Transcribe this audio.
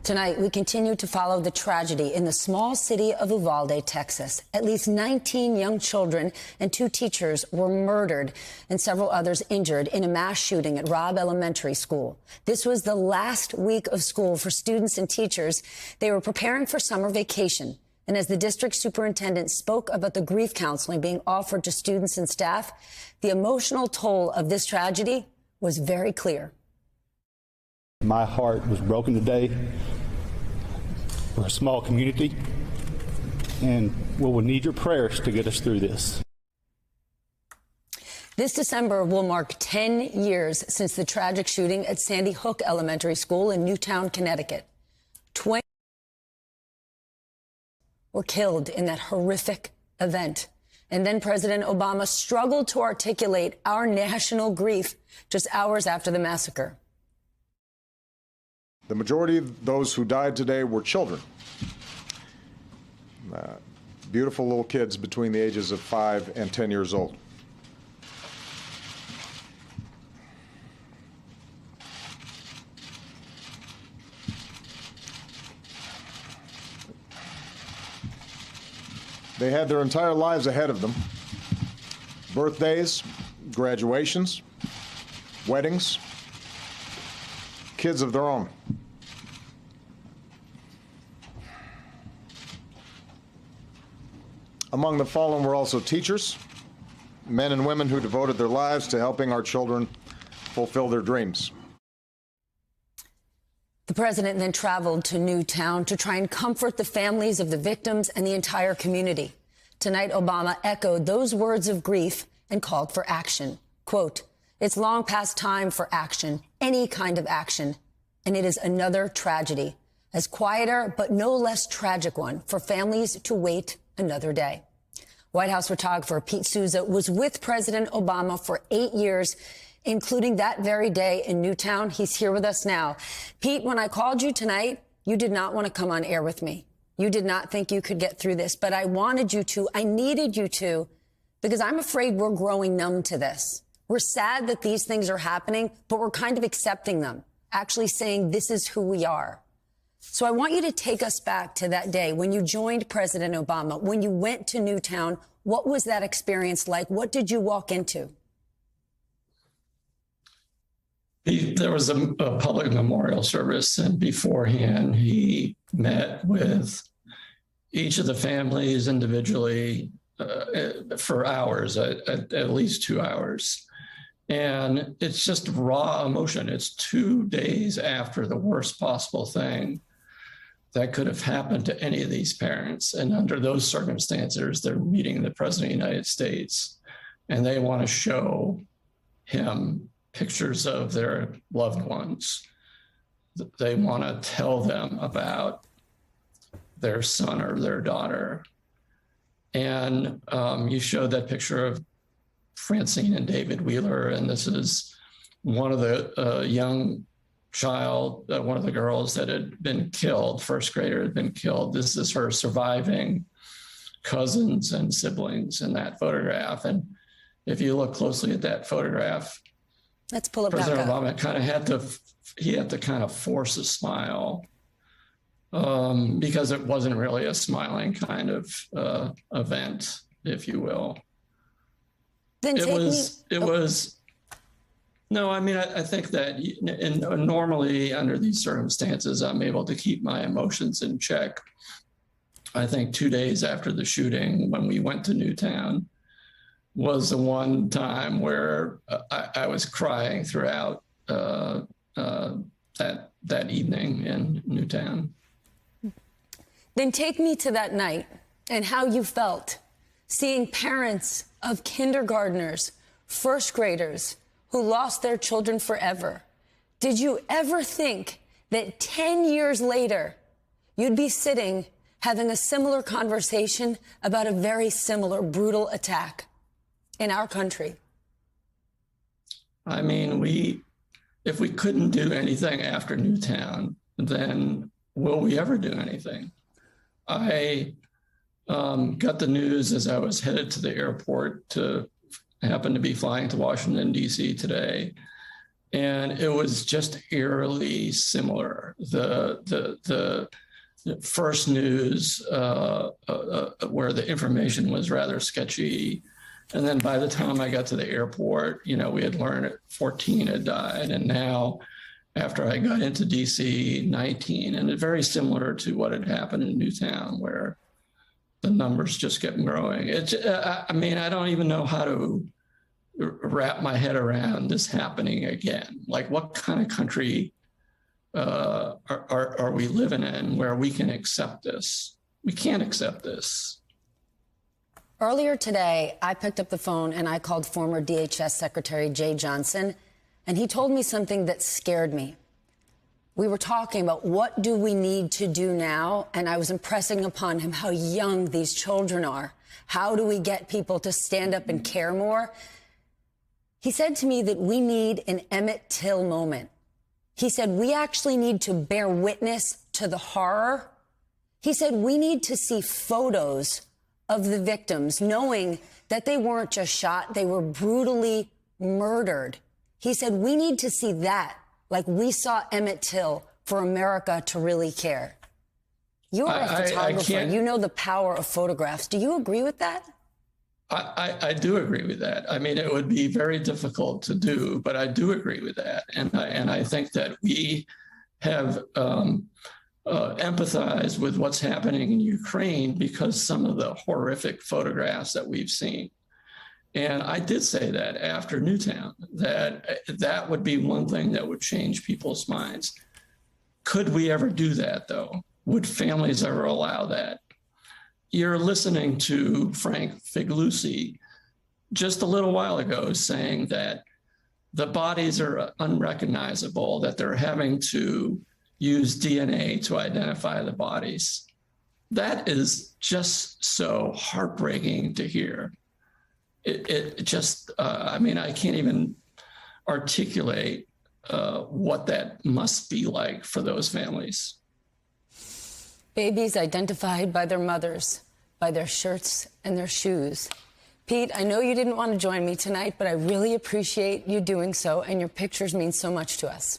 Tonight, we continue to follow the tragedy in the small city of Uvalde, Texas. At least 19 young children and 2 teachers were murdered and several others injured in a mass shooting at Robb Elementary School. This was the last week of school for students and teachers. They were preparing for summer vacation. And as the district superintendent spoke about the grief counseling being offered to students and staff, the emotional toll of this tragedy was very clear. My heart was broken today. We're a small community, and we'll need your prayers to get us through this. This December will mark 10 years since the tragic shooting at Sandy Hook Elementary School in Newtown, Connecticut. 20 were killed in that horrific event. And then President Obama struggled to articulate our national grief just hours after the massacre. The majority of those who died today were children. Beautiful little kids between the ages of 5 and 10 years old. They had their entire lives ahead of them. Birthdays, graduations, weddings, kids of their own. Among the fallen were also teachers, men and women who devoted their lives to helping our children fulfill their dreams. The president then traveled to Newtown to try and comfort the families of the victims and the entire community. Tonight, Obama echoed those words of grief and called for action. Quote, "It's long past time for action, any kind of action, and it is another tragedy, as quieter but no less tragic one for families to wait another day." White House photographer Pete Souza was with President Obama for 8 years, including that very day in Newtown. He's here with us now. Pete, when I called you tonight, you did not want to come on air with me. You did not think you could get through this, but I wanted you to. I needed you to, because I'm afraid we're growing numb to this. We're sad that these things are happening, but we're kind of accepting them, actually saying this is who we are. So I want you to take us back to that day when you joined President Obama, when you went to Newtown. What was that experience like? What did you walk into? There was a public memorial service, and beforehand, he met with each of the families individually for hours, at least 2 hours. And it's just raw emotion. It's 2 days after the worst possible thing that could have happened to any of these parents. And under those circumstances, they're meeting the President of the United States, and they want to show him pictures of their loved ones. They want to tell them about their son or their daughter. And you showed that picture of Francine and David Wheeler, and this is one of the young child, one of the girls that had been killed, first grader had been killed. This is her surviving cousins and siblings in that photograph. And if you look closely at that photograph, let's pull it back up. President Obama kind of had to kind of force a smile because it wasn't really a smiling kind of event, if you will. Then it was. No, I mean, I think that normally under these circumstances, I'm able to keep my emotions in check. I think 2 days after the shooting, when we went to Newtown, was the one time where I was crying throughout that evening in Newtown. Then take me to that night and how you felt seeing parents of kindergartners, first graders who lost their children forever. Did you ever think that 10 years later, you'd be sitting having a similar conversation about a very similar brutal attack in our country? I mean, if we couldn't do anything after Newtown, then will we ever do anything? I got the news as I was headed to the airport to happen to be flying to Washington, D.C. today. And it was just eerily similar. The first news where the information was rather sketchy. And then by the time I got to the airport, we had learned 14 had died. And now, after I got into DC, 19, and it's very similar to what had happened in Newtown, where the numbers just kept growing. I don't even know how to wrap my head around this happening again. Like, what kind of country are we living in where we can accept this? We can't accept this. Earlier today, I picked up the phone and I called former DHS Secretary Jeh Johnson, and he told me something that scared me. We were talking about what do we need to do now, and I was impressing upon him how young these children are. How do we get people to stand up and care more? He said to me that we need an Emmett Till moment. He said, we actually need to bear witness to the horror. He said, we need to see photos of the victims, knowing that they weren't just shot, they were brutally murdered. He said, we need to see that, like we saw Emmett Till, for America to really care. You're a photographer. You know the power of photographs. Do you agree with that? I do agree with that. I mean, it would be very difficult to do, but I do agree with that. And I think that we have empathize with what's happening in Ukraine because some of the horrific photographs that we've seen. And I did say that after Newtown, that would be one thing that would change people's minds. Could we ever do that, though? Would families ever allow that? You're listening to Frank Figliuzzi just a little while ago saying that the bodies are unrecognizable, that they're having to use DNA to identify the bodies. That is just so heartbreaking to hear. It just, I can't even articulate what that must be like for those families. Babies identified by their mothers, by their shirts and their shoes. Pete, I know you didn't want to join me tonight, but I really appreciate you doing so, and your pictures mean so much to us.